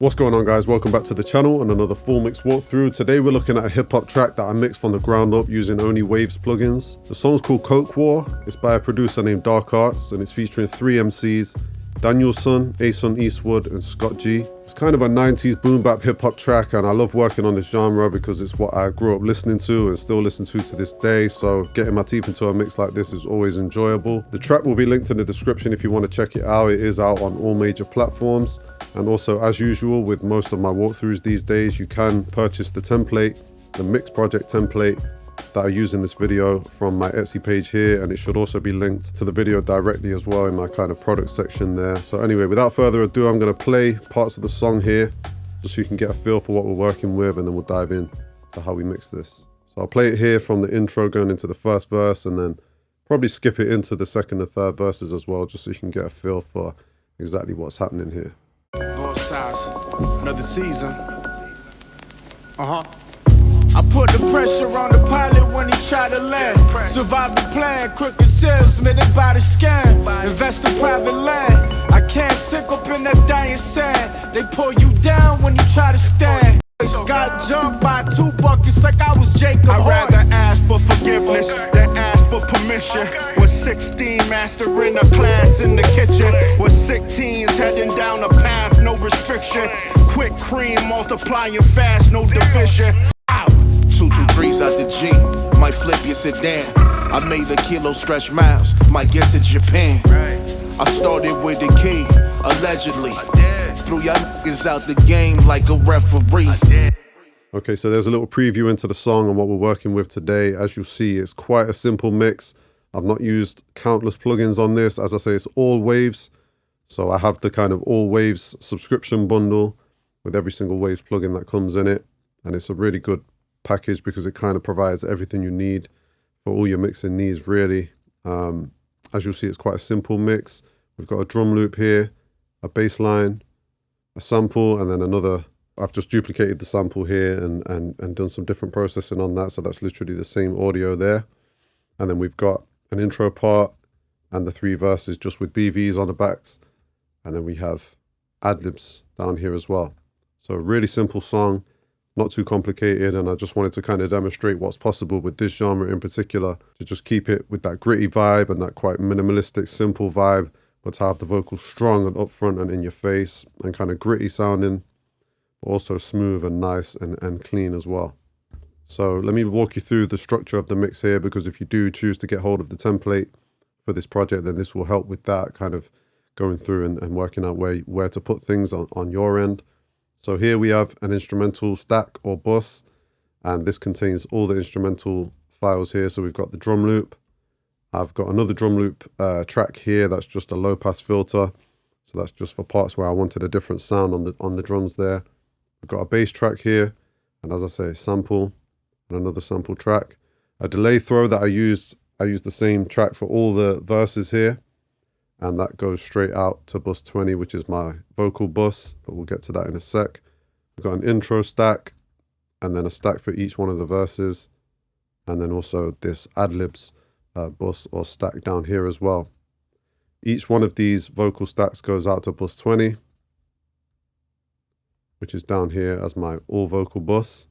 What's going on, guys? Welcome back to the channel and another full mix walkthrough. Today we're looking at a hip-hop track that I mixed from the ground up using only Waves plugins. The song's called Coke War. It's by a producer named Dark Arts and it's featuring 3 MCs, Danielson, Asun Eastwood and Scott G. It's kind of a 90s boom bap hip-hop track, and I love working on this genre because it's what I grew up listening to and still listen to this day, so getting my teeth into a mix like this is always enjoyable. The track will be linked in the description if you want to check it out. It is out on all major platforms, and also, as usual with most of my walkthroughs these days, you can purchase the template, the mix project template that I use in this video from my Etsy page here, and it should also be linked to the video directly as well in my kind of product section there. So anyway, without further ado, I'm going to play parts of the song here just so you can get a feel for what we're working with, and then we'll dive in to how we mix this. So I'll play it here from the intro going into the first verse, and then probably skip it into the second and third verses as well, just so you can get a feel for exactly what's happening here. Both sides, another season. I put the pressure on the pilot when he tried to land. Survive the plan, crooked salesman, they buy the scam. Invest in private land. I can't sink up in that dying sand. They pull you down when you try to stand. Got jumped by 2 buckets like I was Jacob. I'd rather ask for forgiveness than ask for permission. Was 16 mastering a class in the kitchen. Was sick teens heading down a path, no restriction. Quick cream multiplying fast, no division. 223's out the G, might flip your sedan. I made a kilo stretch miles, might get to Japan. I started with the key, allegedly. Threw y'all niggas out the game like a referee. Okay, so there's a little preview into the song and what we're working with today. As you'll see, it's quite a simple mix. I've not used countless plugins on this. As I say, it's all Waves. So I have the kind of all Waves subscription bundle with every single Waves plugin that comes in it. And it's a really good package because it kind of provides everything you need for all your mixing needs, really. As you'll see, it's quite a simple mix. We've got a drum loop here, a bass line, a sample, and then another. I've just duplicated the sample here and done some different processing on that, so that's literally the same audio there. And then we've got an intro part and the 3 verses just with BVs on the backs, and then we have Adlibs down here as well. So a really simple song, not too complicated, and I just wanted to kind of demonstrate what's possible with this genre in particular, to just keep it with that gritty vibe and that quite minimalistic, simple vibe, but to have the vocals strong and upfront and in your face and kind of gritty sounding, but also smooth and nice and clean as well. So let me walk you through the structure of the mix here, because if you do choose to get hold of the template for this project, then this will help with that, kind of going through and working out where to put things on your end. So here we have an instrumental stack or bus, and this contains all the instrumental files here. So we've got the drum loop. I've got another drum loop track here that's just a low pass filter. So that's just for parts where I wanted a different sound on the drums there. We've got a bass track here, and as I say, sample and another sample track. A delay throw that I used the same track for all the verses here. And that goes straight out to bus 20, which is my vocal bus, but we'll get to that in a sec. We've got an intro stack, and then a stack for each one of the verses, and then also this Adlibs bus or stack down here as well. Each one of these vocal stacks goes out to bus 20, which is down here as my all vocal bus.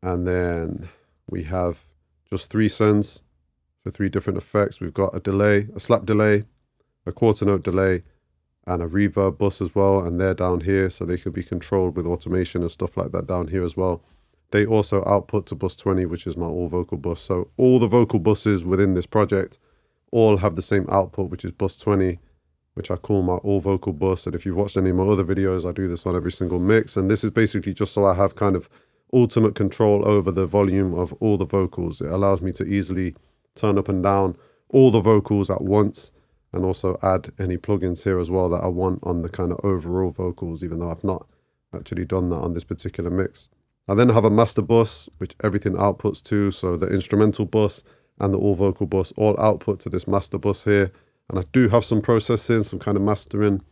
And then we have just 3 sends for 3 different effects. We've got a delay, a slap delay, a quarter note delay, and a reverb bus as well, and they're down here, so they can be controlled with automation and stuff like that down here as well. They also output to bus 20, which is my all vocal bus. So all the vocal buses within this project all have the same output, which is bus 20, which I call my all vocal bus. And if you've watched any of my other videos, I do this on every single mix, and this is basically just so I have kind of ultimate control over the volume of all the vocals. It allows me to easily turn up and down all the vocals at once, and also add any plugins here as well that I want on the kind of overall vocals, even though I've not actually done that on this particular mix. I then have a master bus, which everything outputs to, so the instrumental bus and the all vocal bus all output to this master bus here. And I do have some processing, some kind of mastering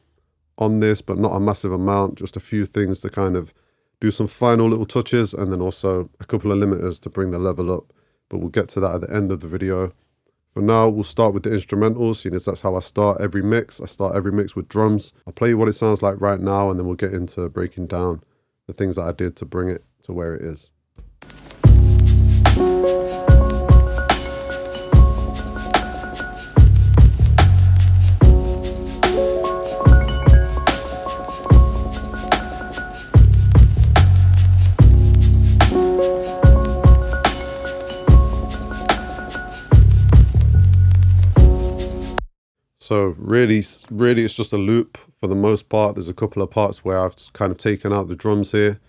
on this, but not a massive amount, just a few things to kind of do some final little touches, and then also a couple of limiters to bring the level up. But we'll get to that at the end of the video. For now, we'll start with the instrumentals, seeing as that's how I start every mix. I start every mix with drums. I'll play you what it sounds like right now, and then we'll get into breaking down the things that I did to bring it to where it is. So really it's just a loop for the most part. There's a couple of parts where I've kind of taken out the drums here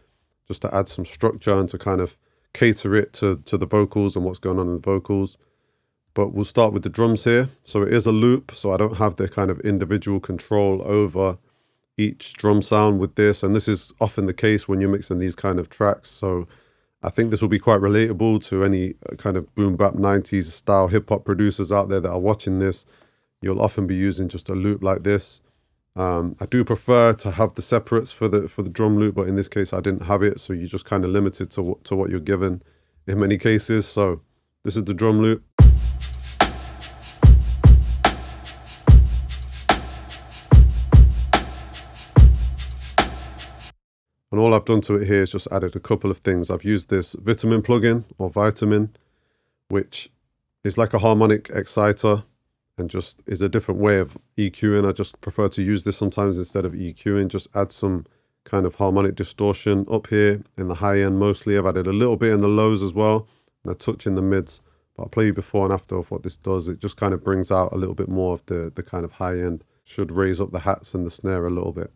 just to add some structure and to kind of cater it to the vocals and what's going on in the vocals. But we'll start with the drums here. So it is a loop, so I don't have the kind of individual control over each drum sound with this. And this is often the case when you're mixing these kind of tracks. So I think this will be quite relatable to any kind of boom bap 90s style hip hop producers out there that are watching this. You'll often be using just a loop like this. I do prefer to have the separates for the drum loop, but in this case I didn't have it, so you're just kind of limited to what you're given in many cases. So this is the drum loop. And all I've done to it here is just added a couple of things. I've used this vitamin plugin, or vitamin, which is like a harmonic exciter and just is a different way of EQing. I just prefer to use this sometimes instead of EQing. Just add some kind of harmonic distortion up here in the high end mostly. I've added a little bit in the lows as well, and a touch in the mids. But I'll play you before and after of what this does. It just kind of brings out a little bit more of the kind of high end. Should raise up the hats and the snare a little bit.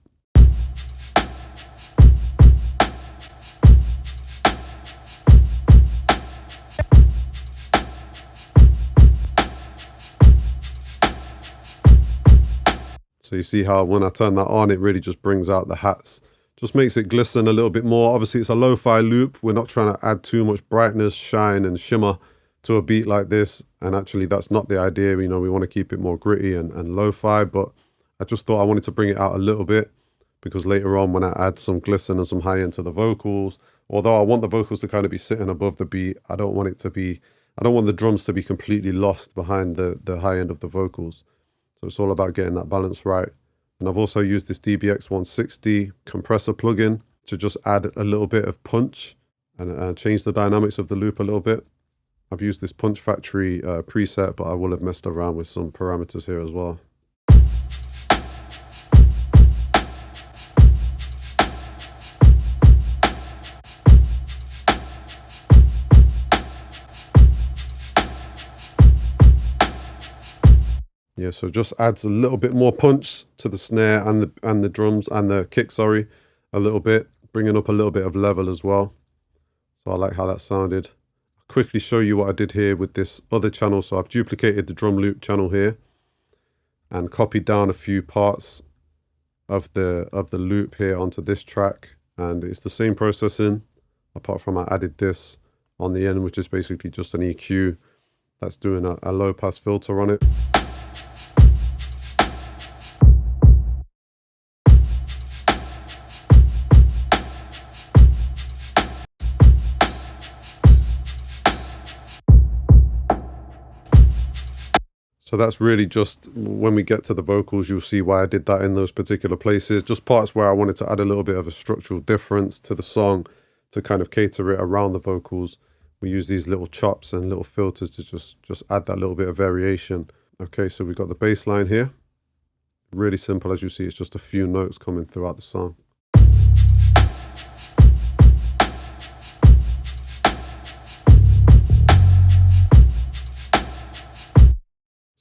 So you see how when I turn that on, it really just brings out the hats. Just makes it glisten a little bit more. Obviously, it's a lo-fi loop. We're not trying to add too much brightness, shine, and shimmer to a beat like this. And actually, that's not the idea. You know, we want to keep it more gritty and lo-fi. But I just thought I wanted to bring it out a little bit, because later on, when I add some glisten and some high end to the vocals, although I want the vocals to kind of be sitting above the beat, I don't want the drums to be completely lost behind the high end of the vocals. So it's all about getting that balance right. And I've also used this DBX 160 compressor plugin to just add a little bit of punch and change the dynamics of the loop a little bit. I've used this Punch Factory preset, but I will have messed around with some parameters here as well. Yeah, so just adds a little bit more punch to the snare and the drums and the kick, sorry, a little bit, bringing up a little bit of level as well. So I like how that sounded. I'll quickly show you what I did here with this other channel. So I've duplicated the drum loop channel here and copied down a few parts of the loop here onto this track, and it's the same processing, apart from I added this on the end, which is basically just an EQ that's doing a low pass filter on it. So that's really just, when we get to the vocals, you'll see why I did that in those particular places. Just parts where I wanted to add a little bit of a structural difference to the song to kind of cater it around the vocals. We use these little chops and little filters to just add that little bit of variation. Okay, so we've got the bass line here. Really simple, as you see, it's just a few notes coming throughout the song.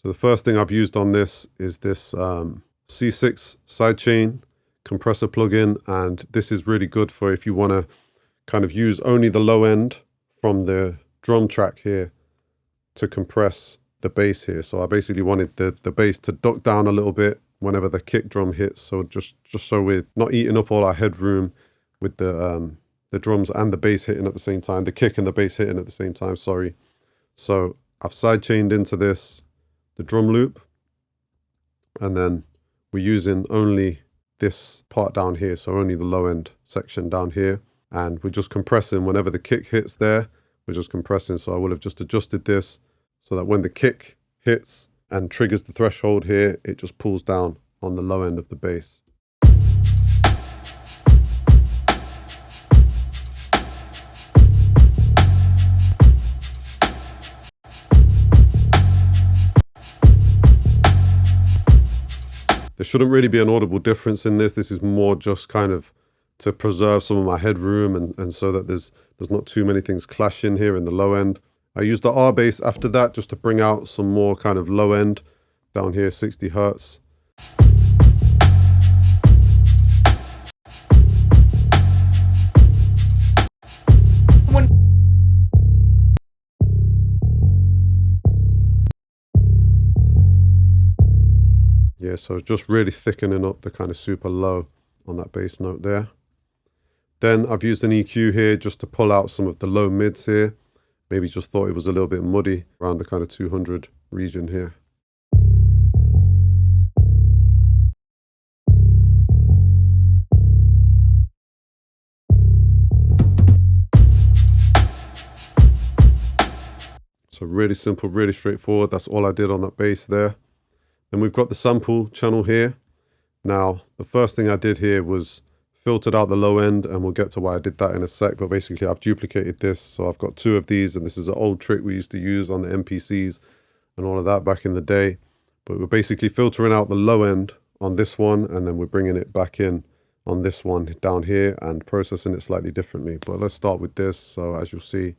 So the first thing I've used on this is this C6 sidechain compressor plugin, and this is really good for if you want to kind of use only the low end from the drum track here to compress the bass here. So I basically wanted the bass to duck down a little bit whenever the kick drum hits, so just so we're not eating up all our headroom with the drums and the bass hitting at the same time, the kick and the bass hitting at the same time, sorry. So I've sidechained into this the drum loop, and then we're using only this part down here, so only the low end section down here, and we're just compressing whenever the kick hits there, we're just compressing. So I will have just adjusted this so that when the kick hits and triggers the threshold here, it just pulls down on the low end of the bass. There shouldn't really be an audible difference in this. This is more just kind of to preserve some of my headroom and so that there's not too many things clashing here in the low end. I used the R bass after that just to bring out some more kind of low end down here, 60 Hertz. Yeah, so just really thickening up the kind of super low on that bass note there. Then I've used an EQ here just to pull out some of the low mids here. Maybe just thought it was a little bit muddy around the kind of 200 region here. So really simple, really straightforward. That's all I did on that bass there. Then we've got the sample channel here. Now, the first thing I did here was filtered out the low end, and we'll get to why I did that in a sec, but basically I've duplicated this. So I've got two of these, and this is an old trick we used to use on the MPCs and all of that back in the day. But we're basically filtering out the low end on this one, and then we're bringing it back in on this one down here and processing it slightly differently. But let's start with this. So as you'll see,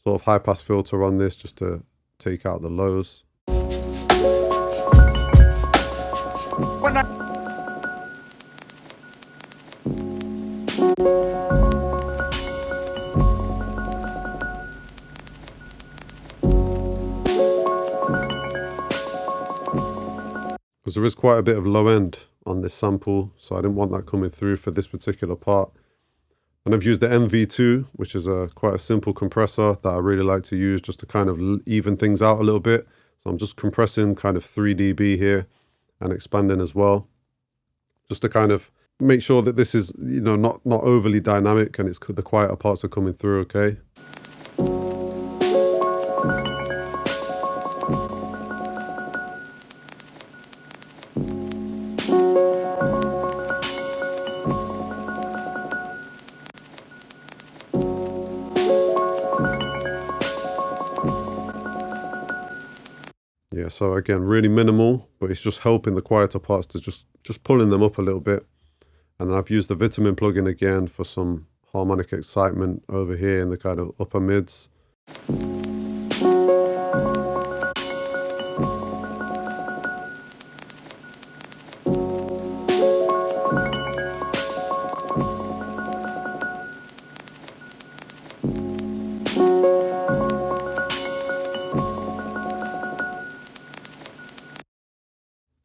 sort of high pass filter on this just to take out the lows. Because there is quite a bit of low end on this sample, so I didn't want that coming through for this particular part. And I've used the MV2, which is quite a simple compressor that I really like to use just to kind of even things out a little bit. So I'm just compressing kind of 3 dB here and expanding as well, just to kind of make sure that this is, you know, not overly dynamic and the quieter parts are coming through, okay? Yeah, so again, really minimal, but it's just helping the quieter parts to just pulling them up a little bit. And then I've used the Vitamin plugin again for some harmonic excitement over here in the kind of upper mids.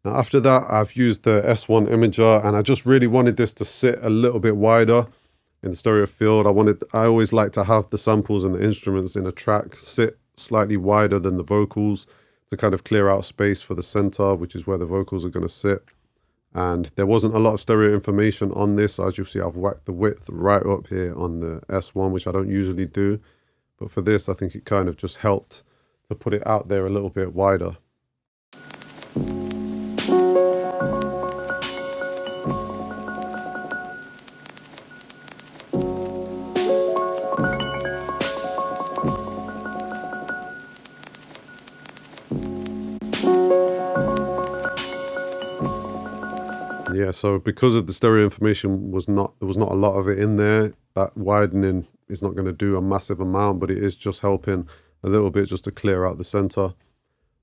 Now after that, I've used the S1 imager, and I just really wanted this to sit a little bit wider in the stereo field. I always like to have the samples and the instruments in a track sit slightly wider than the vocals to kind of clear out space for the center, which is where the vocals are going to sit. And there wasn't a lot of stereo information on this. As you'll see, I've whacked the width right up here on the S1, which I don't usually do. But for this, I think it kind of just helped to put it out there a little bit wider. Yeah, so because of the stereo information there was not a lot of it in there, that widening is not going to do a massive amount, but it is just helping a little bit just to clear out the center.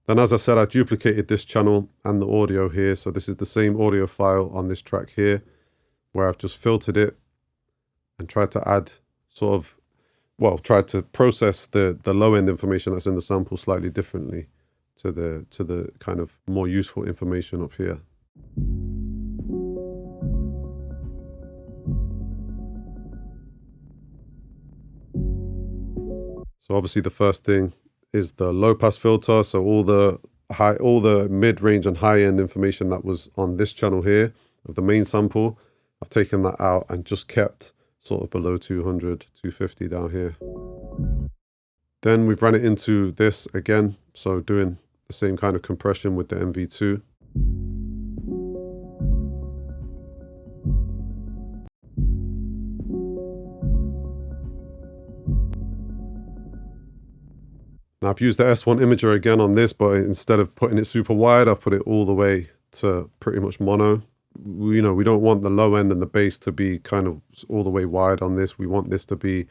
Then as I said, I duplicated this channel and the audio here. So this is the same audio file on this track here, where I've just filtered it and tried to add tried to process the low end information that's in the sample slightly differently to the kind of more useful information up here. So obviously the first thing is the low pass filter. So all the mid-range and high-end information that was on this channel here of the main sample, I've taken that out and just kept sort of below 200, 250 down here. Then we've run it into this again. So doing the same kind of compression with the MV2. Now I've used the S1 imager again on this, but instead of putting it super wide, I've put it all the way to pretty much mono. We don't want the low end and the bass to be kind of all the way wide on this. We want this to be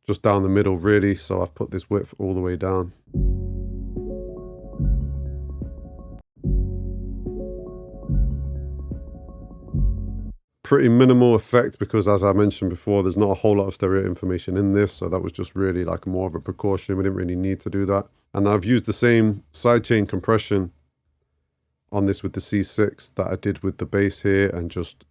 just down the middle really, so I've put this width all the way down. Pretty minimal effect because, as I mentioned before, there's not a whole lot of stereo information in this, so that was just really like more of a precaution. We didn't really need to do that. And I've used the same sidechain compression on this with the C6 that I did with the bass here, and just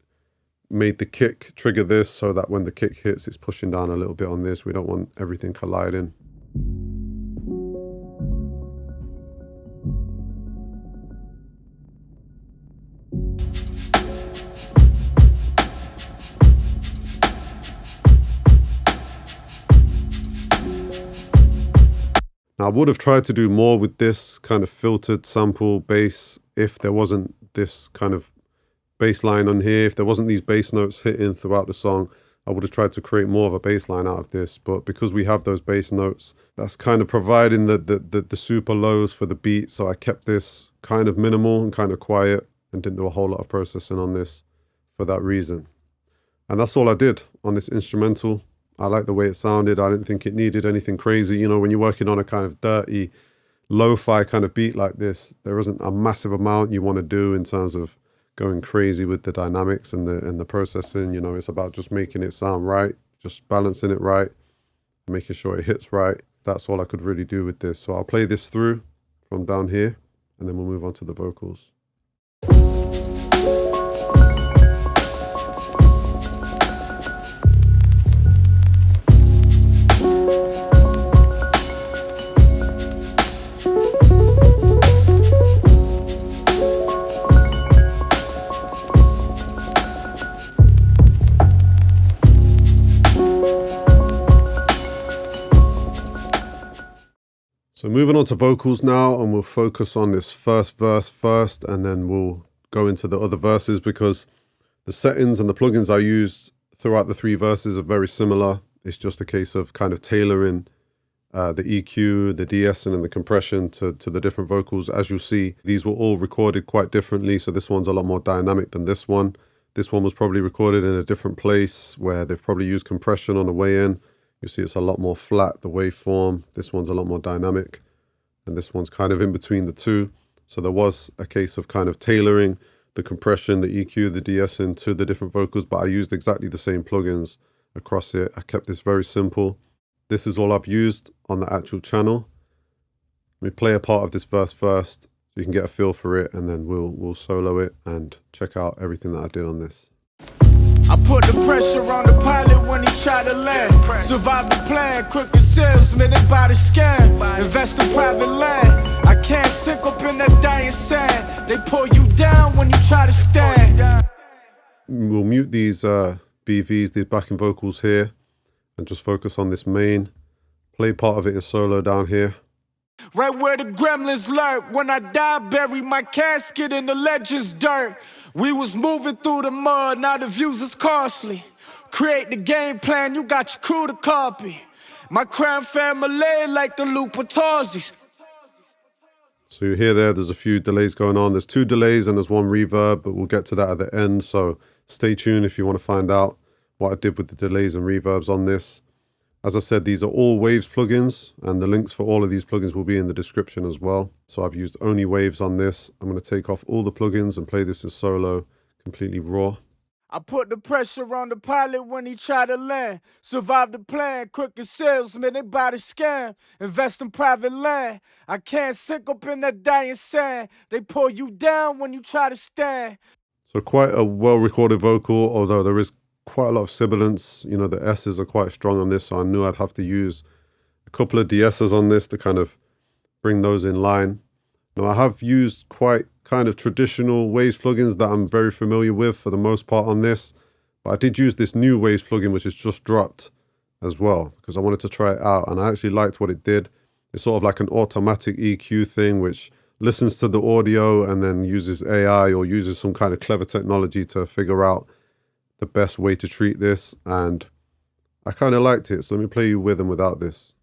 made the kick trigger this so that when the kick hits, it's pushing down a little bit on this. We don't want everything colliding. Now, I would have tried to do more with this kind of filtered sample bass if there wasn't this kind of bass line on here. If there wasn't these bass notes hitting throughout the song, I would have tried to create more of a bass line out of this. But because we have those bass notes, that's kind of providing the super lows for the beat. So I kept this kind of minimal and kind of quiet and didn't do a whole lot of processing on this for that reason. And that's all I did on this instrumental. I like the way it sounded. I didn't think it needed anything crazy. You know, when you're working on a kind of dirty, lo-fi kind of beat like this, there isn't a massive amount you want to do in terms of going crazy with the dynamics and the processing. You know, it's about just making it sound right, just balancing it right, making sure it hits right. That's all I could really do with this. So I'll play this through from down here, and then we'll move on to the vocals. So moving on to vocals now, and we'll focus on this first verse first, and then we'll go into the other verses, because the settings and the plugins I used throughout the 3 verses are very similar. It's just a case of kind of tailoring the EQ, the de-essing and the compression to the different vocals. As you'll see, these were all recorded quite differently. So this one's a lot more dynamic than this one. This one was probably recorded in a different place where they've probably used compression on the way in. You see it's a lot more flat, the waveform. This one's a lot more dynamic, and this one's kind of in between the two. So there was a case of kind of tailoring the compression, the EQ, the de-essing to the different vocals, but I used exactly the same plugins across it. I kept this very simple. This is all I've used on the actual channel. Let me play a part of this verse first so you can get a feel for it, and then we'll solo it and check out everything that I did on this. I put the pressure on the pilot when he tried to land. Survive the plan, crooked salesman, they buy the scam. Invest in private land. I can't sink up in that dying sand. They pull you down when you try to stand. We'll mute these BVs, these backing vocals here, and just focus on this main. Play part of it in solo down here. Right where the gremlins lurk. When I die, bury my casket in the legend's dirt. We was moving through the mud, now the views is costly. Create the game plan, you got your crew to copy. My crime family like the Lupatazis. So you hear there's a few delays going on. There's 2 delays and there's 1 reverb, but we'll get to that at the end. So stay tuned if you want to find out what I did with the delays and reverbs on this. As I said, these are all Waves plugins, and the links for all of these plugins will be in the description as well. So I've used only Waves on this. I'm going to take off all the plugins and play this in solo, completely raw. I put the pressure on the pilot when he tried to land. Survive the plan, crooked salesman, they buy the scam. Invest in private land. I can't sink up in that dying sand. They pull you down when you try to stand. So quite a well-recorded vocal, although there is quite a lot of sibilance. You know, the S's are quite strong on this, so I knew I'd have to use a couple of de-essers on this to kind of bring those in line. Now, I have used quite kind of traditional Waves plugins that I'm very familiar with for the most part on this, but I did use this new Waves plugin, which is just dropped as well, because I wanted to try it out, and I actually liked what it did. It's sort of like an automatic EQ thing, which listens to the audio and then uses AI or uses some kind of clever technology to figure out the best way to treat this. And I kind of liked it. So let me play you with and without this.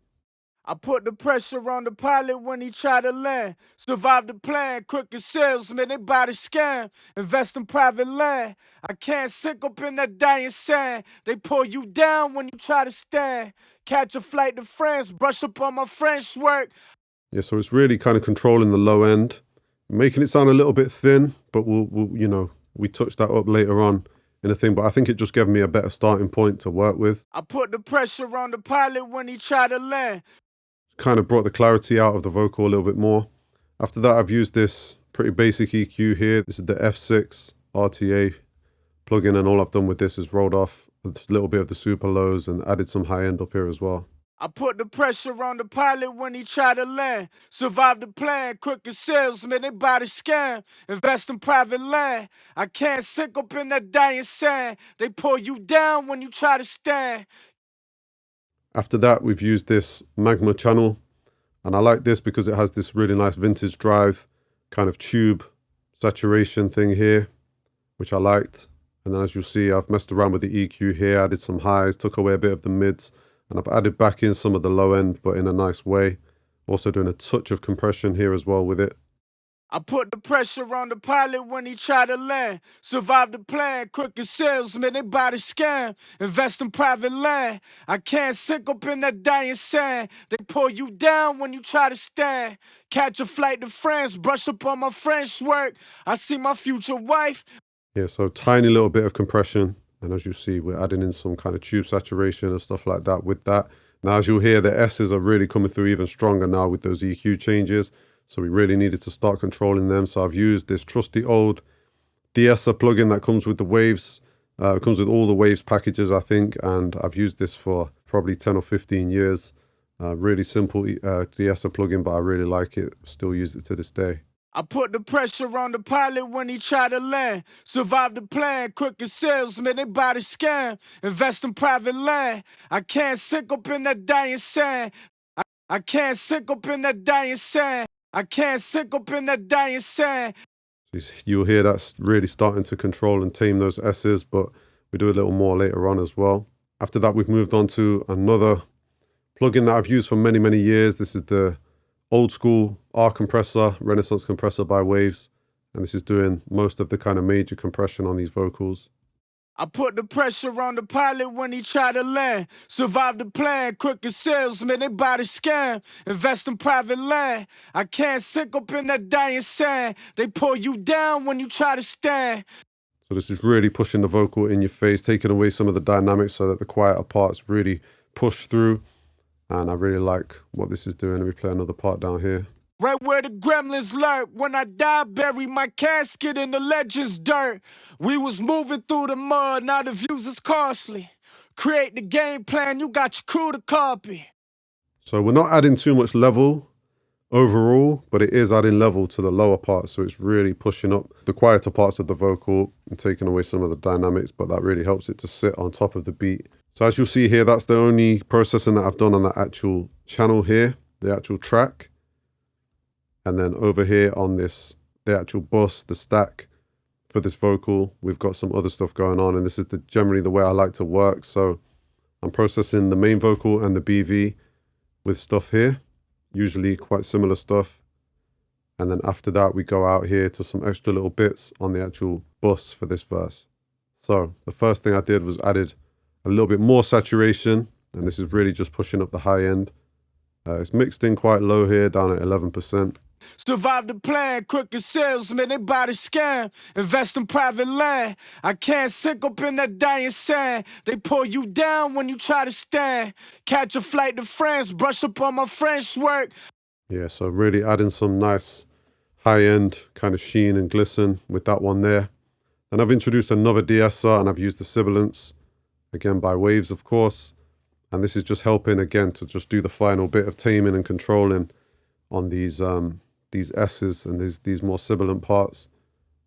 I put the pressure on the pilot when he tried to land. Survive the plan, crooked salesman, they buy the scam. Invest in private land. I can't sink up in that dying sand. They pull you down when you try to stand. Catch a flight to France, brush up on my French work. Yeah, so it's really kind of controlling the low end, making it sound a little bit thin, but we touch that up later on in a thing. But I think it just gave me a better starting point to work with. I put the pressure on the pilot when he tried to land. Kind of brought the clarity out of the vocal a little bit more. After that, I've used this pretty basic EQ here. This is the F6 RTA plugin, and all I've done with this is rolled off a little bit of the super lows and added some high end up here as well. I put the pressure on the pilot when he tried to land. Survive the plan, crooked salesman, they buy the scam. Invest in private land. I can't sink up in that dying sand. They pull you down when you try to stand. After that, we've used this Magma channel, and I like this because it has this really nice vintage drive kind of tube saturation thing here, which I liked. And then as you'll see, I've messed around with the EQ here, added some highs, took away a bit of the mids, and I've added back in some of the low end, but in a nice way. Also doing a touch of compression here as well with it. I put the pressure on the pilot when he tried to land. Survive the plan, crooked salesman, they buy the scam. Invest in private land. I can't sink up in that dying sand. They pull you down when you try to stand. Catch a flight to France, brush up on my French work. I see my future wife. Yeah, so tiny little bit of compression. And as you see, we're adding in some kind of tube saturation and stuff like that with that. Now, as you'll hear, the S's are really coming through even stronger now with those EQ changes. So we really needed to start controlling them. So I've used this trusty old de-esser plugin that comes with the Waves. It comes with all the Waves packages, I think. And I've used this for probably 10 or 15 years. Really simple de-esser plugin, but I really like it. Still use it to this day. I put the pressure on the pilot when he tried to land. Survive the plan, crooked salesman, they buy the scam. Invest in private land. I can't sink up in that dying sand. I can't sink up in that dying sand. I can't sink up in that dying sand. You'll hear that's really starting to control and tame those S's, but we do a little more later on as well. After that, we've moved on to another plugin that I've used for many, many years. This is the old school R compressor, Renaissance compressor by Waves. And this is doing most of the kind of major compression on these vocals. I put the pressure on the pilot when he tried to land. Survive the plan, crooked salesman, they buy the scam. Invest in private land. I can't sink up in that dying sand. They pull you down when you try to stand. So this is really pushing the vocal in your face, taking away some of the dynamics so that the quieter parts really push through. And I really like what this is doing. Let me play another part down here. Right where the gremlins lurk. When I die, bury my casket in the legends' dirt. We was moving through the mud, now the views is costly. Create the game plan, you got your crew to copy. So we're not adding too much level overall, but it is adding level to the lower parts. So it's really pushing up the quieter parts of the vocal and taking away some of the dynamics, but that really helps it to sit on top of the beat. So as you'll see here, that's the only processing that I've done on the actual channel here, the actual track. And then over here on this, the actual bus, the stack for this vocal, we've got some other stuff going on. And this is generally the way I like to work. So I'm processing the main vocal and the BV with stuff here, usually quite similar stuff. And then after that, we go out here to some extra little bits on the actual bus for this verse. So the first thing I did was added a little bit more saturation. And this is really just pushing up the high end. It's mixed in quite low here, down at 11%. Survive the plan, crooked salesman, they buy the scam. Invest in private land. I can't sink up in that dying sand. They pull you down when you try to stand. Catch a flight to France, brush up on my French work. Yeah, so really adding some nice high-end kind of sheen and glisten with that one there. Then I've introduced another de-esser and I've used the Sibilance, again by Waves, of course. And this is just helping, again, to just do the final bit of taming and controlling on these S's and these more sibilant parts.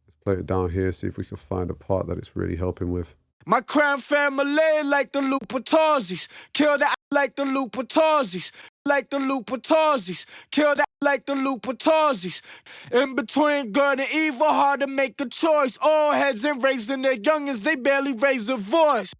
Let's play it down here, see if we can find a part that it's really helping with. My crime family like the Lupatazis. Kill that like the Lupatazis. Like the Lupatazis. Kill that like the Lupatazis. In between good and evil, hard to make a choice. All heads and raising their youngins, they barely raise a voice.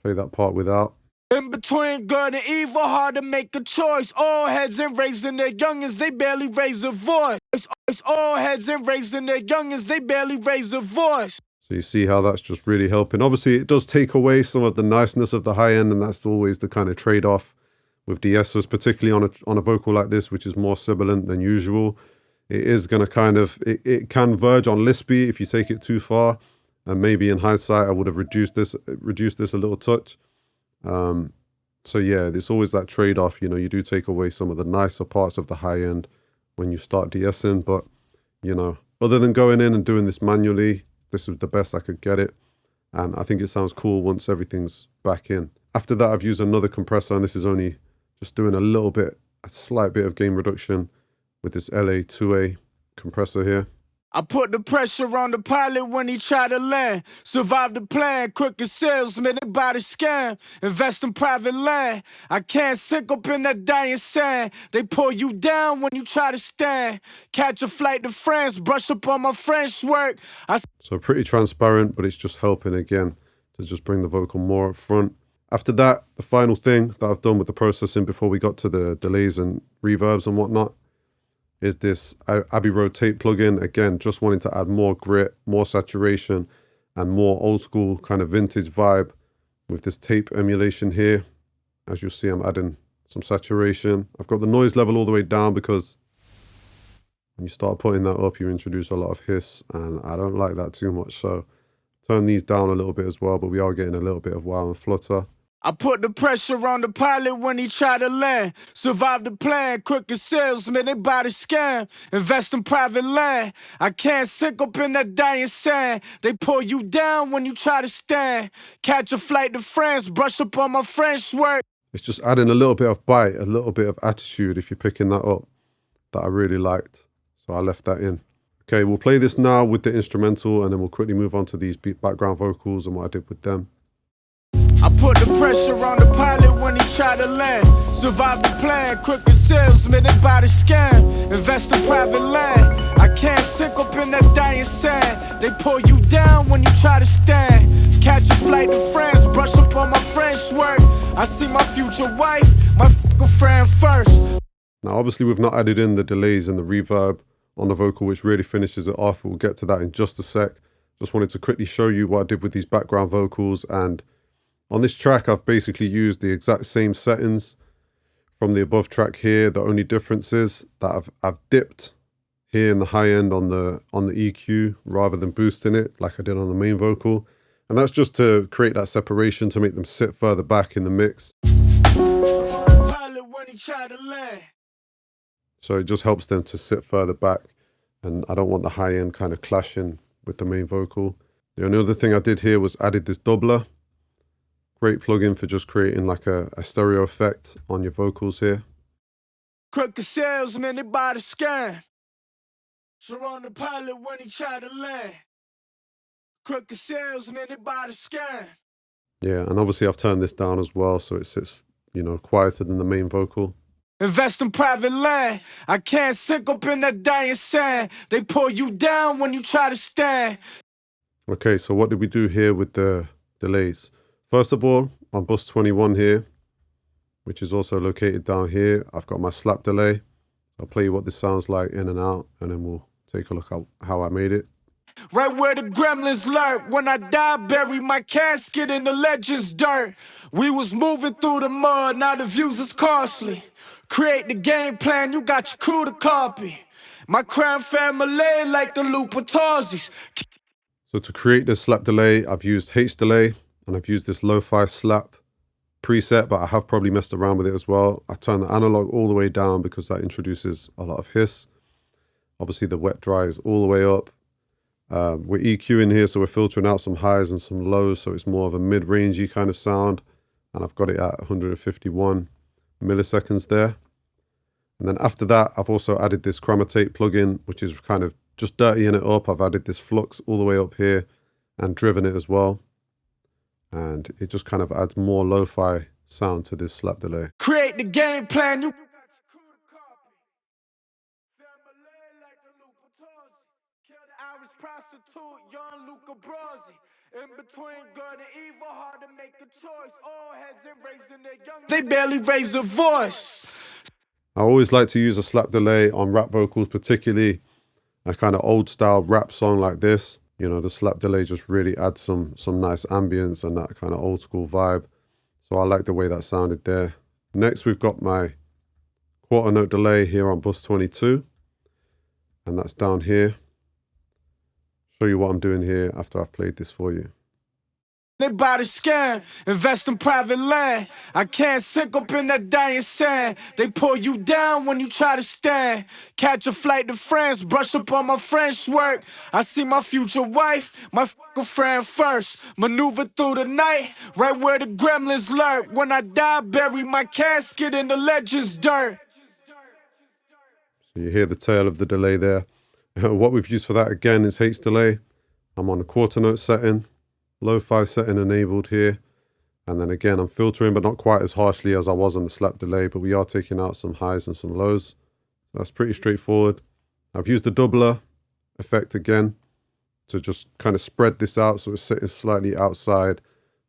Play that part without. In between good and evil, hard to make a choice. All heads and raising their youngins, they barely raise a voice. It's all heads and raising their youngins, they barely raise a voice. So you see how that's just really helping. Obviously, it does take away some of the niceness of the high end, and that's always the kind of trade-off with de-essers, particularly on a vocal like this, which is more sibilant than usual. It is going to kind of, it can verge on lispy if you take it too far. And maybe in hindsight, I would have reduced this a little touch. So yeah, there's always that trade-off. You know, you do take away some of the nicer parts of the high end when you start de-essing. But, you know, other than going in and doing this manually, this was the best I could get it. And I think it sounds cool once everything's back in. After that, I've used another compressor, and this is only just doing a slight bit of gain reduction with this LA2A compressor here. I put the pressure on the pilot when he tried to land. Survive the plan, crooked salesman, they buy the scam. Invest in private land. I can't sink up in that dying sand. They pull you down when you try to stand. Catch a flight to France, brush up on my French work. So pretty transparent, but it's just helping again to just bring the vocal more up front. After that, the final thing that I've done with the processing before we got to the delays and reverbs and whatnot is this Abbey Road tape plugin. Again, just wanting to add more grit, more saturation, and more old school kind of vintage vibe with this tape emulation here. As you'll see, I'm adding some saturation. I've got the noise level all the way down because when you start putting that up, you introduce a lot of hiss, and I don't like that too much. So turn these down a little bit as well, but we are getting a little bit of wow and flutter. I put the pressure on the pilot when he tried to land. Survive the plan, crooked salesman, they buy the scam. Invest in private land. I can't sink up in that dying sand. They pull you down when you try to stand. Catch a flight to France, brush up on my French work. It's just adding a little bit of bite, a little bit of attitude if you're picking that up, that I really liked. So I left that in. Okay, we'll play this now with the instrumental, and then we'll quickly move on to these background vocals and what I did with them. I put the pressure on the pilot when he tried to land. Survive the plan, crooked salesman, they buy the scam. Invest in private land. I can't sink up in that dying sand. They pull you down when you try to stand. Catch a flight to France, brush up on my French work. I see my future wife, my friend first. Now, obviously, we've not added in the delays and the reverb on the vocal, which really finishes it off. We'll get to that in just a sec. Just wanted to quickly show you what I did with these background vocals. And on this track, I've basically used the exact same settings from the above track here. The only difference is that I've dipped here in the high end on the EQ rather than boosting it like I did on the main vocal. And that's just to create that separation, to make them sit further back in the mix. So it just helps them to sit further back, and I don't want the high end kind of clashing with the main vocal. The only other thing I did here was added this doubler. Great plugin for just creating like a stereo effect on your vocals here. Crooked salesman, they buy the scam. Sharon the pilot when he tried to land. Crooked salesman, they buy the scam. Yeah, and obviously I've turned this down as well, so it sits, you know, quieter than the main vocal. Invest in private land. I can't sink up in that dying sand. They pull you down when you try to stand. Okay, so what did we do here with the delays? First of all, on bus 21 here, which is also located down here, I've got my slap delay. I'll play you what this sounds like in and out, and then we'll take a look at how I made it. Right where the gremlins lurk. When I die, bury my casket in the legend's dirt. We was moving through the mud, now the views is costly. Create the game plan, you got your crew to copy. My crime family like the Lupatazis. So to create this slap delay, I've used H delay, and I've used this lo-fi slap preset, but I have probably messed around with it as well. I turn the analog all the way down because that introduces a lot of hiss. Obviously the wet dry is all the way up. We're EQing here, so we're filtering out some highs and some lows, so it's more of a mid-rangey kind of sound. And I've got it at 151 milliseconds there. And then after that, I've also added this chromatate plugin, which is kind of just dirtying it up. I've added this flux all the way up here and driven it as well. And it just kind of adds more lo-fi sound to this slap delay. Create the game plan, you they barely raise a voice. I always like to use a slap delay on rap vocals, particularly a kind of old style rap song like this. You know, the slap delay just really adds some nice ambience and that kind of old school vibe. So I like the way that sounded there. Next, we've got my quarter note delay here on bus 22. And that's down here. Show you what I'm doing here after I've played this for you. They buy the scam, invest in private land. I can't sink up in that dying sand. They pull you down when you try to stand. Catch a flight to France, brush up on my French work. I see my future wife, my fucking friend first. Maneuver through the night, right where the gremlins lurk. When I die, bury my casket in the legend's dirt. So you hear the tail of the delay there. What we've used for that again is H delay. I'm on the quarter note setting. Lo-fi setting enabled here. And then again, I'm filtering, but not quite as harshly as I was on the slap delay, but we are taking out some highs and some lows. That's pretty straightforward. I've used the doubler effect again to just kind of spread this out so it's sitting slightly outside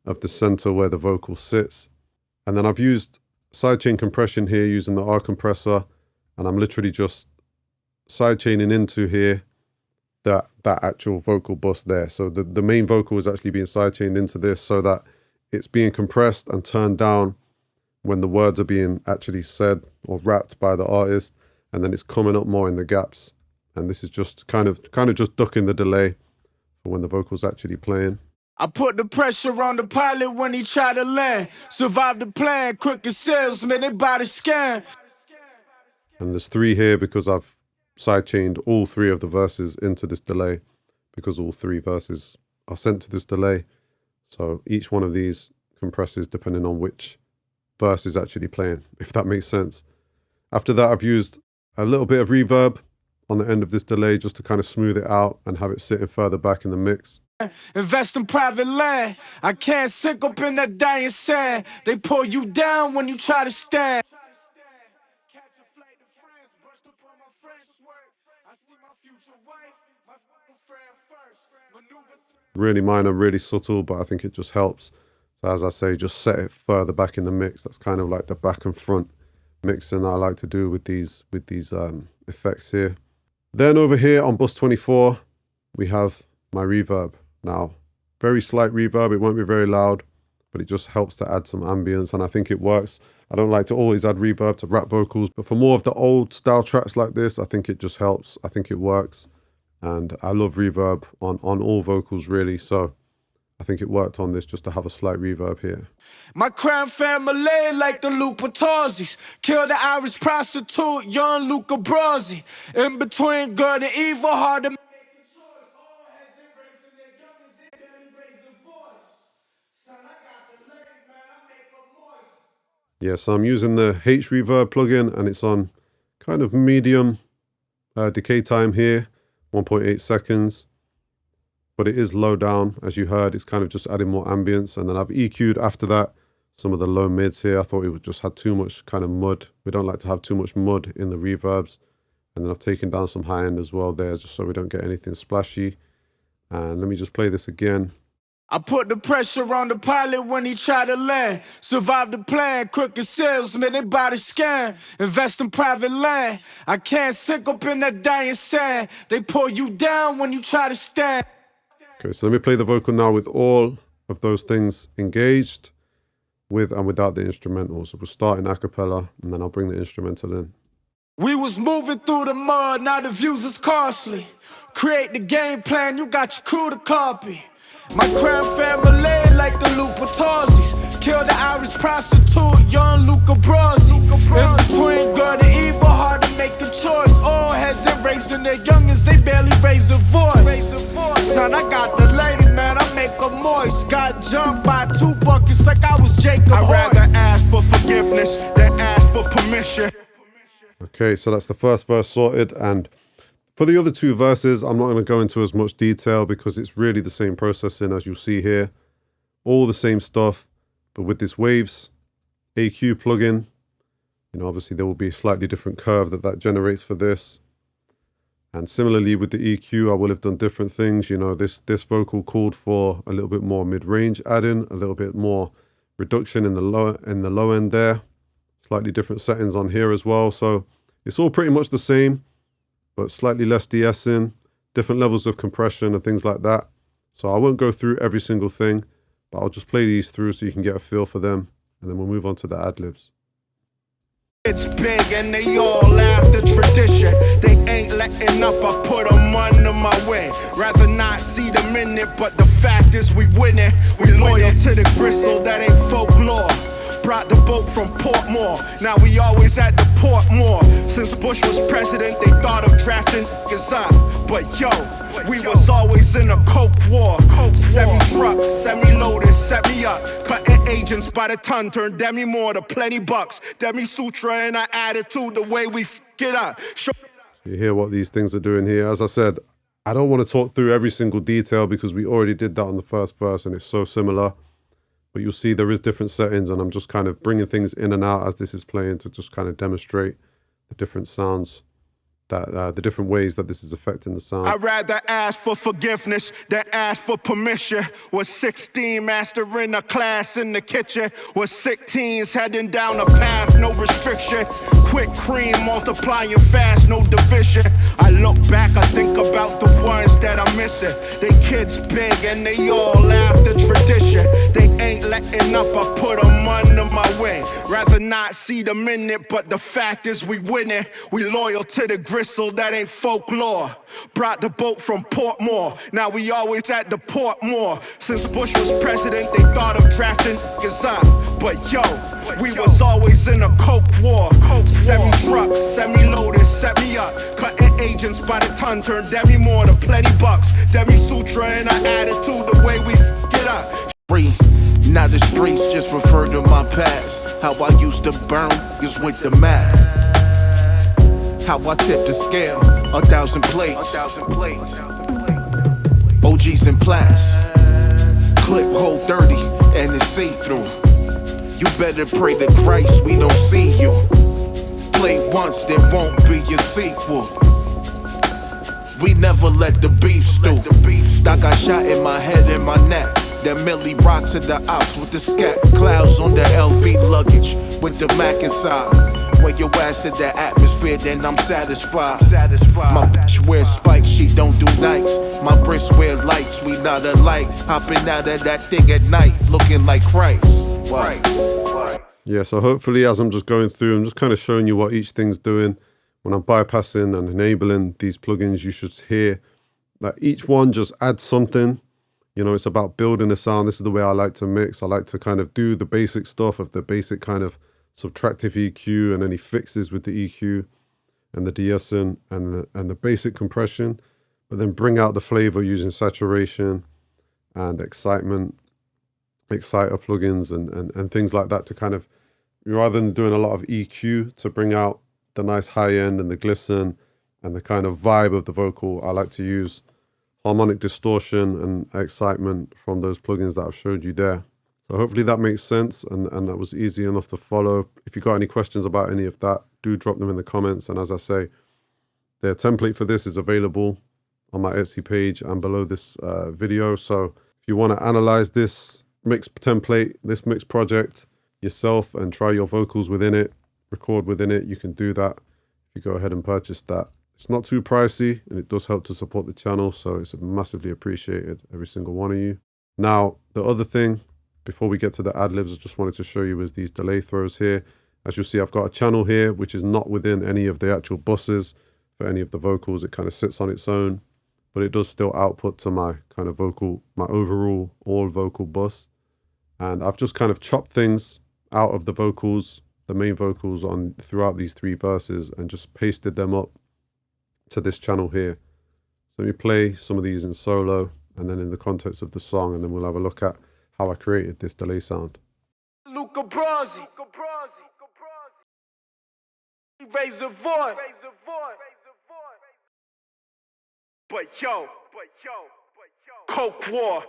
of the center where the vocal sits. And then I've used sidechain compression here using the R compressor, and I'm literally just sidechaining into here that actual vocal bus there. So the main vocal is actually being sidechained into this so that it's being compressed and turned down when the words are being actually said or rapped by the artist, and then it's coming up more in the gaps. And this is just kind of just ducking the delay for when the vocal's actually playing. I put the pressure on the pilot when he tried to land. Survive the plan, quick as salesman, they buy the scam. And there's 3 here because I've sidechained all 3 of the verses into this delay, because all 3 verses are sent to this delay. So each one of these compresses depending on which verse is actually playing, if that makes sense. After that, I've used a little bit of reverb on the end of this delay just to kind of smooth it out and have it sitting further back in the mix. Invest in private land. I can't sink up in that dying sand. They pull you down when you try to stand. Really minor, really subtle, but I think it just helps. So as I say, just set it further back in the mix. That's kind of like the back and front mixing that I like to do with these effects here. Then over here on bus 24, we have my reverb. Now, very slight reverb. It won't be very loud, but it just helps to add some ambience, and I think it works. I don't like to always add reverb to rap vocals, but for more of the old style tracks like this, I think it just helps. I think it works. And I love reverb on all vocals, really. So I think it worked on this just to have a slight reverb here. My crime family like the Lupatazis. Kill the Irish prostitute, young Luca Brasi. In between good and evil, hard to make a choice. All heads embracing their youngest, they barely raise a voice. Son, I got the lady, man, I make them moist. Yeah, so I'm using the H reverb plugin, and it's on kind of medium decay time here. 1.8 seconds, but it is low down. As you heard, it's kind of just adding more ambience. And then I've EQ'd after that some of the low mids here. I thought it just had too much kind of mud. We don't like to have too much mud in the reverbs. And then I've taken down some high end as well there, just so we don't get anything splashy. And let me just play this again. I put the pressure on the pilot when he tried to land. Survive the plan, quick as salesman, they buy the scam. Invest in private land. I can't sink up in that dying sand. They pull you down when you try to stand. Okay, so let me play the vocal now with all of those things engaged, with and without the instrumental. So we'll start in a cappella, and then I'll bring the instrumental in. We was moving through the mud, now the views is costly. Create the game plan, you got your crew to copy. My crime family like the Lupatazis. Kill the Irish prostitute, young Luca Brasi. In between good and evil, hard to make a choice. All heads embracing their youngest, they barely raise a voice. Son, I got the lady, man, I make her moist. Got jumped by 2 buckets like I was Jacob I'd rather ask for forgiveness than ask for permission. Okay, so that's the first verse sorted, and for the other 2 verses, I'm not going to go into as much detail because it's really the same processing as you'll see here. all the same stuff, but with this Waves AQ plugin, you know, obviously there will be a slightly different curve that generates for this. And similarly with the EQ, I will have done different things. You know, this vocal called for a little bit more mid-range add-in, a little bit more reduction in the low end there. Slightly different settings on here as well. So it's all pretty much the same, but slightly less de-essing, different levels of compression and things like that. So I won't go through every single thing, but I'll just play these through so you can get a feel for them. And then we'll move on to the ad-libs. It's big and they all after tradition. They ain't letting up, I put them under my wing. Rather not see them in it, but the fact is we winning. We loyal to the gristle, that ain't folklore. Brought the boat from Portmore, now we always at the Portmore. Since Bush was president, they thought of drafting niggas up. But yo, we was always in a coke war. Semi-truck, semi-loaded, set me up. Cutting agents by the ton, turned Demi Moore to plenty bucks. Demi Sutra and our attitude, the way we f it up. You hear what these things are doing here. As I said, I don't want to talk through every single detail because we already did that on the first verse and it's so similar. But you'll see there is different settings and I'm just kind of bringing things in and out as this is playing to just kind of demonstrate the different sounds, that the different ways that this is affecting the sound. I'd rather ask for forgiveness than ask for permission. Was 16 mastering a class in the kitchen. Was 16s heading down a path, no restriction. Quick cream multiplying fast, no division. I look back, I think about the ones that I'm missing. They kids big and they all after tradition. They ain't letting up, I put them under my wing. Rather not see them in it, but the fact is we winning. We loyal to the gristle, that ain't folklore. Brought the boat from Portmore, now we always at the Portmore. Since Bush was president, they thought of drafting niggas up. But yo, we was always in a coke war. Semi-truck, semi-loaded, set me up. Cutting agents by the ton, turned Demi Moore to plenty bucks. Demi Sutra and our attitude, the way we f it up. Free. Now the streets just refer to my past. How I used to burn is with the map. How I tip the scale, 1,000 plates. OGs and plats. Clip hole 30 and it's see-through. You better pray to Christ we don't see you. Play once, there won't be a sequel. We never let the beef stew. I got shot in my head and my neck. That Millie rock to the ops with the scat. Clouds on the LV luggage with the Mac inside. When your ass in the atmosphere, then I'm satisfied. My bitch wear spikes, she don't do nights. My wrist wear lights, we not alike. Hopping out of that thing at night, looking like Christ. Yeah, so hopefully as I'm just going through, I'm just kind of showing you what each thing's doing. When I'm bypassing and enabling these plugins, you should hear that each one just adds something. You know, it's about building a sound. This is the way I like to mix. I like to kind of do the basic stuff of the basic kind of subtractive EQ and any fixes with the EQ and the de-essing and the basic compression, but then bring out the flavor using saturation and exciter plugins and things like that to kind of, rather than doing a lot of EQ to bring out the nice high end and the glisten and the kind of vibe of the vocal, I like to use harmonic distortion and excitement from those plugins that I've showed you there. So hopefully that makes sense and that was easy enough to follow. If you got any questions about any of that, do drop them in the comments. And as I say, the template for this is available on my Etsy page and below this video. So if you want to analyze this mix template, this mix project yourself and try your vocals within it, record within it, you can do that if you go ahead and purchase that. It's not too pricey and it does help to support the channel, so it's massively appreciated, every single one of you. Now, the other thing, before we get to the ad-libs, I just wanted to show you is these delay throws here. As you'll see, I've got a channel here, which is not within any of the actual buses for any of the vocals. It kind of sits on its own, but it does still output to my kind of vocal, my overall all vocal bus. And I've just kind of chopped things out of the vocals, the main vocals on throughout these three verses and just pasted them up to this channel here. So let me play some of these in solo and then in the context of the song, and then we'll have a look at how I created this delay sound. Luca Brasi. Raise a voice. But yo, coke war.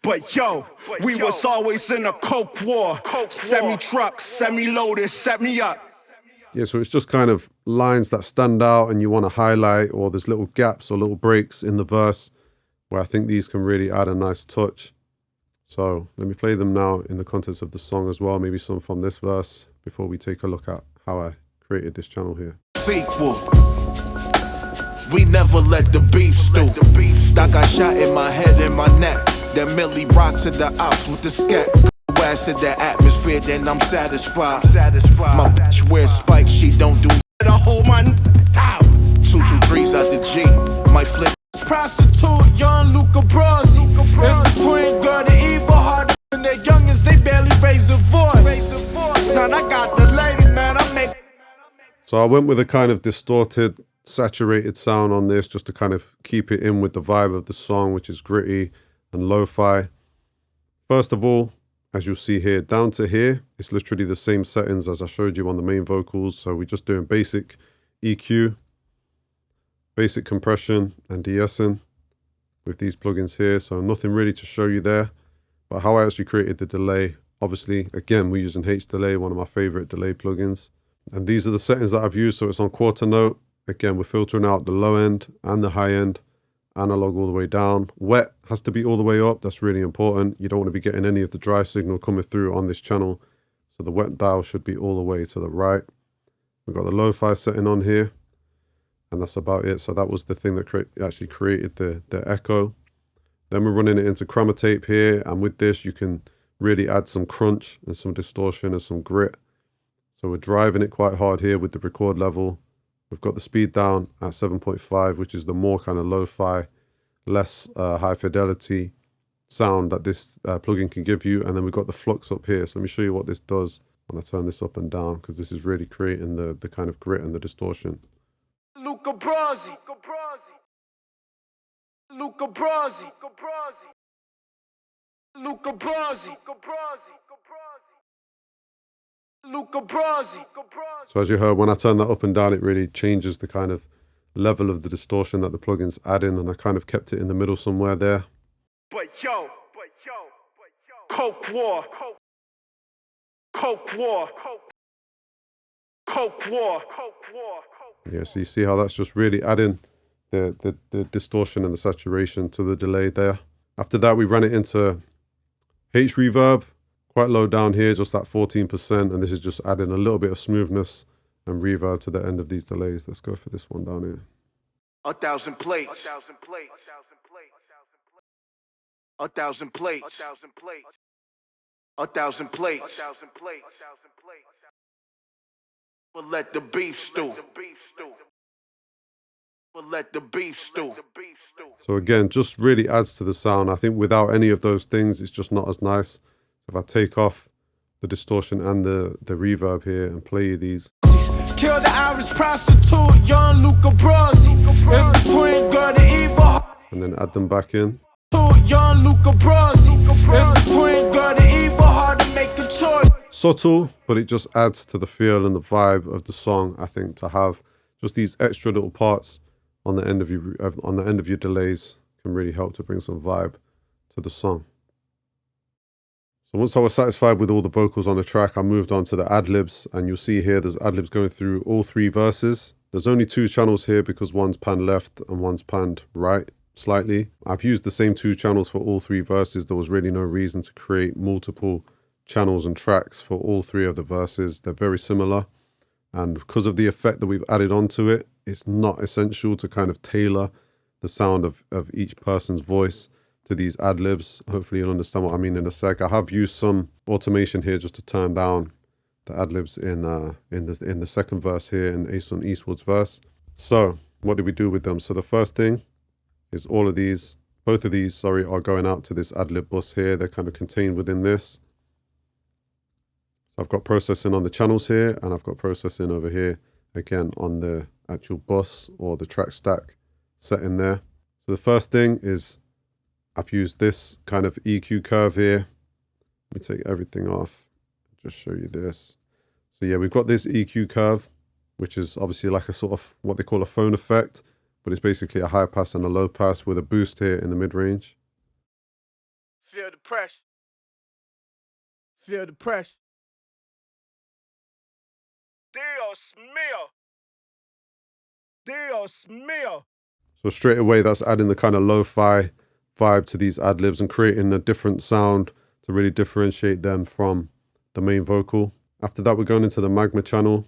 But yo, we was always in a coke war. Semi-truck, semi-loaded, set me up. Yeah, so it's just kind of lines that stand out and you want to highlight, or there's little gaps or little breaks in the verse where I think these can really add a nice touch. So let me play them now in the context of the song as well, maybe some from this verse before we take a look at how I created this channel here. Sequel. We never let the beef stew. I got shot in my head and my neck. Then Millie rock to the ops with the scat. Ass in the atmosphere, then I'm satisfied. My bitch wears spikes, she don't do The whole man down. 223s out the G. Might flip. Prostitute, young Luca Brasi. In between good and evil, harder than their youngins, they barely raise a voice. Son, I got the lady, man, I make. So I went with a kind of distorted, saturated sound on this just to kind of keep it in with the vibe of the song, which is gritty and lo-fi. First of all, as you'll see here, down to here, it's literally the same settings as I showed you on the main vocals. So we're just doing basic EQ, basic compression and de-essing with these plugins here. So nothing really to show you there. But how I actually created the delay, obviously, again, we're using H-Delay, one of my favorite delay plugins. And these are the settings that I've used. So it's on quarter note. Again, we're filtering out the low end and the high end. Analog all the way down. Wet has to be all the way up. That's really important. You don't want to be getting any of the dry signal coming through on this channel. So the wet dial should be all the way to the right. We've got the lo-fi setting on here. And that's about it. So that was the thing that actually created the echo. Then we're running it into chroma tape here. And with this, you can really add some crunch and some distortion and some grit. So we're driving it quite hard here with the record level. We've got the speed down at 7.5, which is the more kind of lo-fi, less high fidelity sound that this plugin can give you. And then we've got the flux up here. So let me show you what this does when I turn this up and down, because this is really creating the kind of grit and the distortion. Luca Brasi. Luca Brasi. Luca Brasi. Luca Brasi. So as you heard, when I turn that up and down, it really changes the kind of level of the distortion that the plugin's adding, and I kind of kept it in the middle somewhere there. But yo, coke war. Coke war. Coke war. Yeah, so you see how that's just really adding the distortion and the saturation to the delay there. After that, we ran it into H reverb, quite low down here, just at 14%. And this is just adding a little bit of smoothness and reverb to the end of these delays. Let's go for this one down here. 1,000 plates. 1,000 plates. 1,000 plates. We'll let the beef stew. We'll let the beef stew. So again, just really adds to the sound. I think without any of those things, it's just not as nice. If I take off the distortion and the reverb here and play you these. Kill the Irish prostitute, young Luca Brasi. In between good and evil. And then add them back in. Young Luca Brasi. In between good and evil, hard to make a choice. Subtle, but it just adds to the feel and the vibe of the song, I think, to have just these extra little parts on the end of your delays can really help to bring some vibe to the song. So once I was satisfied with all the vocals on the track, I moved on to the ad-libs, and you'll see here there's ad-libs going through all three verses. There's only two channels here because one's panned left and one's panned right slightly. I've used the same two channels for all three verses. There was really no reason to create multiple channels and tracks for all three of the verses. They're very similar. And because of the effect that we've added onto it, it's not essential to kind of tailor the sound of each person's voice to these ad-libs. Hopefully you'll understand what I mean in a sec. I have used some automation here just to turn down the ad-libs in the second verse here in Asun Eastwood's verse. So what did we do with them? So the first thing is both of these are going out to this ad-lib bus here. They're kind of contained within this. So I've got processing on the channels here, and I've got processing over here again on the actual bus or the track stack setting there. So the first thing is I've used this kind of EQ curve here. Let me take everything off, just show you this. So yeah, we've got this EQ curve, which is obviously like a sort of what they call a phone effect, but it's basically a high pass and a low pass with a boost here in the mid range. Feel the pressure. Feel the pressure. Dios mío. Dios mío. So straight away, that's adding the kind of lo-fi vibe to these ad-libs and creating a different sound to really differentiate them from the main vocal. After that, we're going into the magma channel,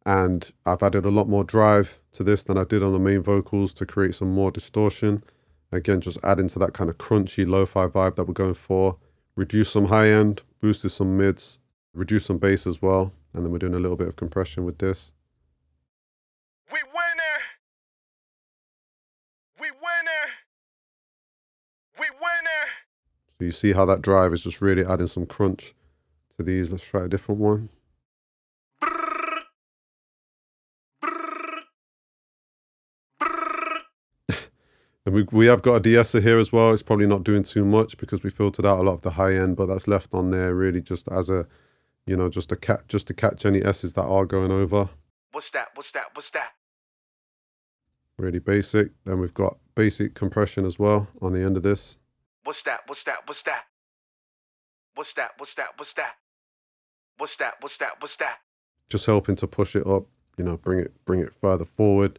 and I've added a lot more drive to this than I did on the main vocals to create some more distortion. Again, just adding to that kind of crunchy lo-fi vibe that we're going for. Reduce some high end, boosted some mids, reduce some bass as well, and then we're doing a little bit of compression with this. We winning. We winning. We winning. So you see how that drive is just really adding some crunch to these. Let's try a different one. And we have got a de-esser here as well. It's probably not doing too much because we filtered out a lot of the high end, but that's left on there really just as a, you know, just to catch any S's that are going over. What's that? What's that? What's that? Really basic. Then we've got basic compression as well on the end of this. What's that? What's that? What's that? What's that? What's that? What's that? What's that? What's that? What's that? Just helping to push it up, you know, bring it further forward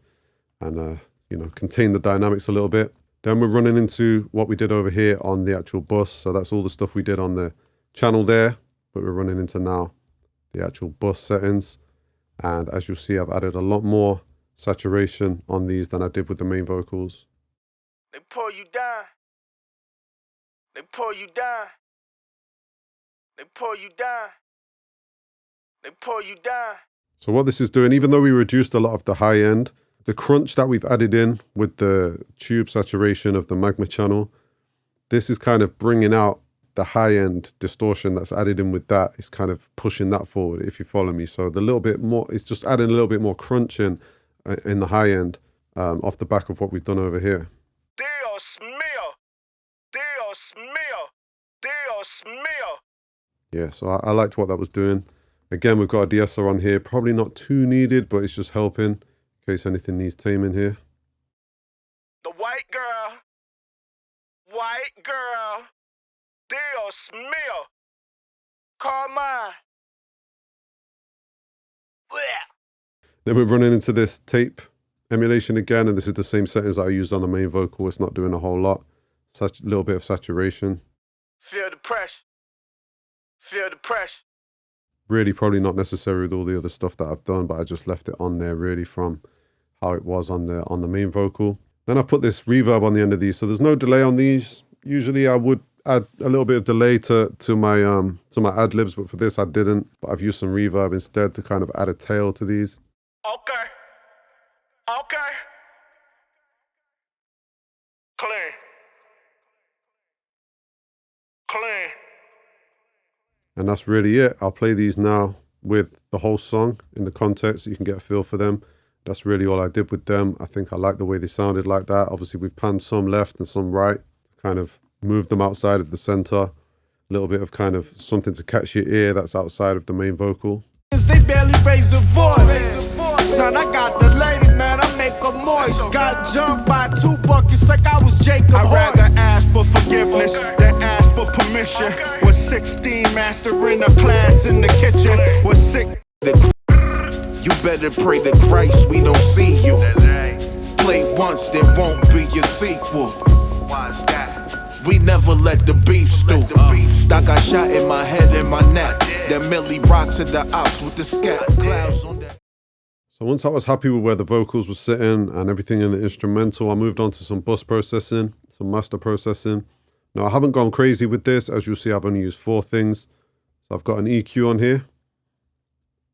and, you know, contain the dynamics a little bit. Then we're running into what we did over here on the actual bus. So that's all the stuff we did on the channel there, but we're running into now the actual bus settings. And as you'll see, I've added a lot more saturation on these than I did with the main vocals. They pull you down. They pull you down. They pull you down. They pull you down. So what this is doing, even though we reduced a lot of the high end, the crunch that we've added in with the tube saturation of the magma channel, this is kind of bringing out the high end distortion that's added in with that. It's kind of pushing that forward, if you follow me. So the little bit more, it's just adding a little bit more crunch in the high end off the back of what we've done over here. Dios mío. Dios mío. Dios mío. Yeah, so I liked what that was doing. Again, we've got a de-esser on here. Probably not too needed, but it's just helping in case anything needs taming here. The white girl. White girl. Dios mío. Carmine. Then we're running into this tape emulation again, and this is the same settings that I used on the main vocal. It's not doing a whole lot. Such a little bit of saturation. Feel the pressure. Feel the pressure. Really probably not necessary with all the other stuff that I've done, but I just left it on there really from how it was on the main vocal. Then I've put this reverb on the end of these, so there's no delay on these. Usually I would add a little bit of delay to my ad-libs, but for this I didn't. But I've used some reverb instead to kind of add a tail to these. Okay. Okay. Clean. Clean. And that's really it. I'll play these now with the whole song in the context so you can get a feel for them. That's really all I did with them. I think I like the way they sounded like that. Obviously, we've panned some left and some right, kind of moved them outside of the center. A little bit of kind of something to catch your ear that's outside of the main vocal. They barely raise a voice. Son, I got the lady, man, I make her moist. Got jumped by 2 buckets like I was Jacob. I'd rather ask for forgiveness than ask for permission. Was 16 mastering a class in the kitchen. Was sick. You better pray to Christ we don't see you. Play once, there won't be a sequel. Why's that? We never let the beef stew. I got shot in my head and my neck. Then Millie rock to the ops with the scat clouds on that. So once I was happy with where the vocals were sitting and everything in the instrumental, I moved on to some bus processing, some master processing. Now I haven't gone crazy with this. As you'll see, I've only used 4 things. So I've got an EQ on here,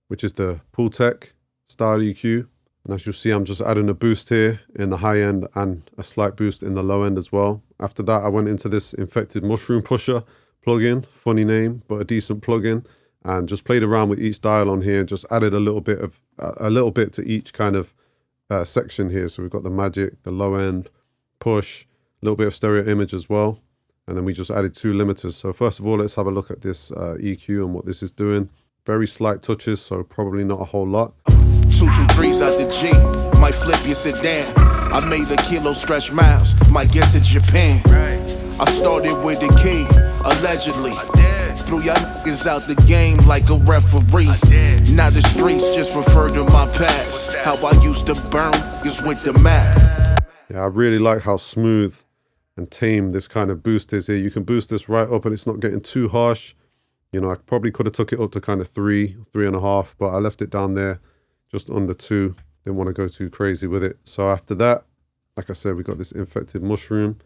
which is the Pultec style EQ. And as you'll see, I'm just adding a boost here in the high end and a slight boost in the low end as well. After that, I went into this Infected Mushroom Pusher plugin, funny name, but a decent plugin, and just played around with each dial on here and just added a little bit to each kind of section here. So we've got the magic, the low end, push, a little bit of stereo image as well. And then we just added 2 limiters. So first of all, let's have a look at this EQ and what this is doing. Very slight touches, so probably not a whole lot. 223s out the G, might flip your sedan. I made a kilo stretch miles, might get to Japan. I started with the key, allegedly. Threw y'all niggas out the game like a referee. Now the streets just refer to my past. How I used to burn niggas with the map. Yeah, I really like how smooth and tame this kind of boost is here. You can boost this right up and it's not getting too harsh. You know, I probably could have took it up to kind of 3.5, but I left it down there just under 2. Didn't want to go too crazy with it. So after that, like I said, we got this infected mushroom,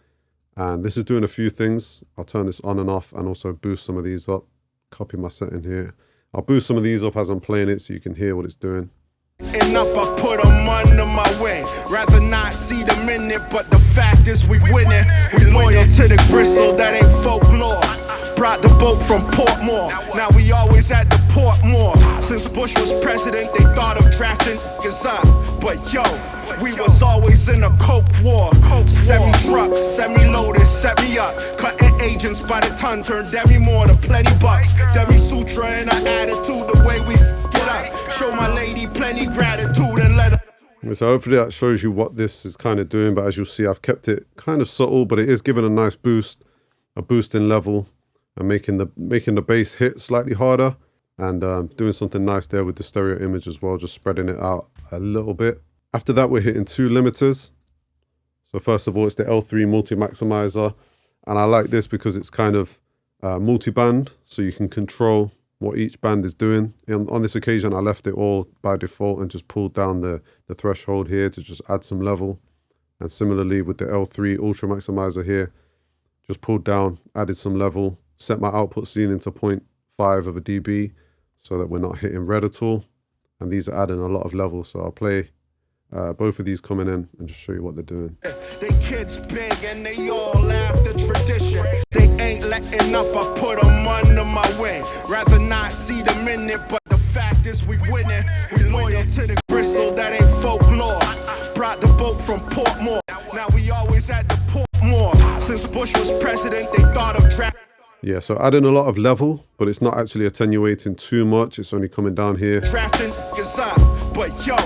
and this is doing a few things. I'll turn this on and off and also boost some of these up. Copy my setting here. I'll boost some of these up as I'm playing it so you can hear what it's doing. And up, I put them under my wing. Rather not see them in it, but the fact is we winning. We loyal to the gristle, that ain't folklore. Brought the boat from Portmore, now we always at the port more. Since Bush was president, they thought of drafting niggas up. But yo, we was always in a coke war. Semi-trucks, semi-loaded, set me up. Cutting agents by the ton, turned demi-more to plenty bucks. Demi-sutra and our attitude, the way we get up. Show my lady plenty gratitude and let her. So hopefully that shows you what this is kind of doing, but as you'll see, I've kept it kind of subtle, but it is giving a nice boost, a boost in level, and making the bass hit slightly harder, and doing something nice there with the stereo image as well, just spreading it out a little bit. After that, we're hitting 2 limiters. So first of all, it's the L3 multi-maximizer, and I like this because it's kind of multi-band, so you can control what each band is doing. On this occasion, I left it all by default and just pulled down the threshold here to just add some level. And similarly with the L3 ultra maximizer here, just pulled down, added some level, set my output ceiling to 0.5 of a dB so that we're not hitting red at all. And these are adding a lot of level. So I'll play both of these coming in and just show you what they're doing. They kids big and they all after tradition. They ain't letting up, I put them under my wing. Rather not see them in it, but the fact is we winning. We loyal to the gristle, that ain't folklore. Brought the boat from Portmore, now we always at the Portmore. Since Bush was president, they thought of draft. Yeah, so adding a lot of level, but it's not actually attenuating too much. It's only coming down here. Drafting is up, but yo.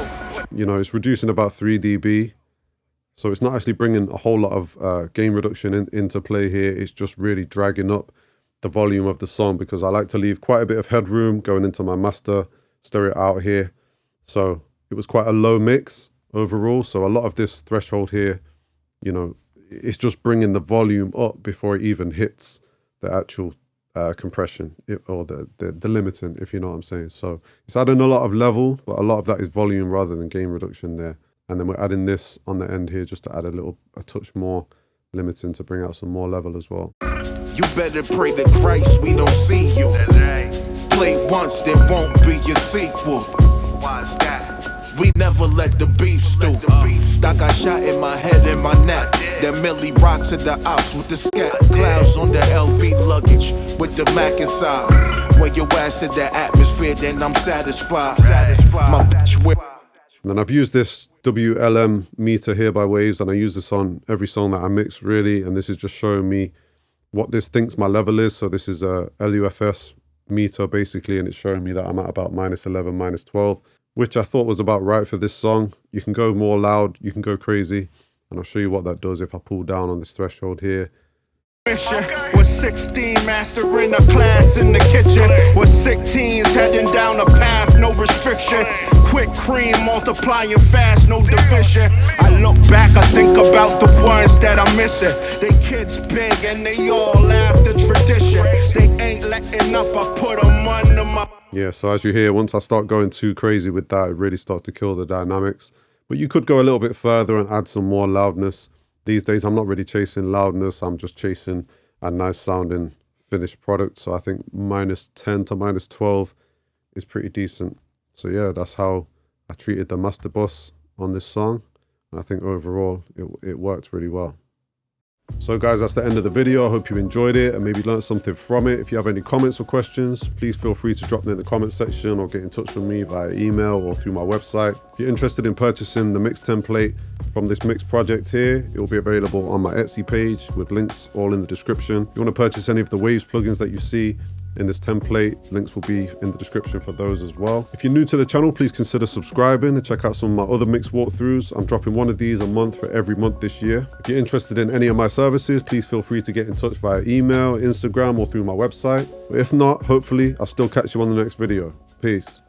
You know, it's reducing about 3 dB. So it's not actually bringing a whole lot of gain reduction into play here. It's just really dragging up the volume of the song because I like to leave quite a bit of headroom going into my master stereo out here. So it was quite a low mix overall. So a lot of this threshold here, you know, it's just bringing the volume up before it even hits the actual compression or the limiting, if you know what I'm saying. So it's adding a lot of level, but a lot of that is volume rather than gain reduction there. And then we're adding this on the end here just to add a touch more limiting to bring out some more level as well. You better pray to Christ we don't see you. Play once, there won't be a sequel. Why's that? We never let the beef stew. I got shot in my head and my neck. Then Millie rock to the ops with the scat. Clouds on the LV luggage with the Mac inside. When your ass in the atmosphere, then I'm satisfied. My bitch whip. And then I've used this WLM meter here by Waves, and I use this on every song that I mix really, and this is just showing me what this thinks my level is. So this is a LUFS meter basically, and it's showing me that I'm at about -11, -12, which I thought was about right for this song. You can go more loud, you can go crazy, and I'll show you what that does if I pull down on this threshold here. Was 16 mastering a class in the kitchen. Was 16s heading down a path, no restriction. Quick cream multiplying fast, no division. I look back, I think about the ones that I'm missing. They kids big and they all after tradition. They ain't letting up, I put them under my. Yeah, so as you hear, once I start going too crazy with that, it really starts to kill the dynamics. But you could go a little bit further and add some more loudness. These days, I'm not really chasing loudness. I'm just chasing a nice sounding finished product. So I think -10 to -12 is pretty decent. So yeah, that's how I treated the master bus on this song. And I think overall, it worked really well. So guys, that's the end of the video. I hope you enjoyed it and maybe learned something from it. If you have any comments or questions, please feel free to drop them in the comment section or get in touch with me via email or through my website. If you're interested in purchasing the mix template from this mix project here, it will be available on my Etsy page with links all in the description. If you want to purchase any of the Waves plugins that you see in this template. Links will be in the description for those as well. If you're new to the channel, please consider subscribing and check out some of my other mix walkthroughs. I'm dropping one of these a month for every month this year. If you're interested in any of my services, please feel free to get in touch via email, Instagram, or through my website. But if not, hopefully I'll still catch you on the next video. Peace.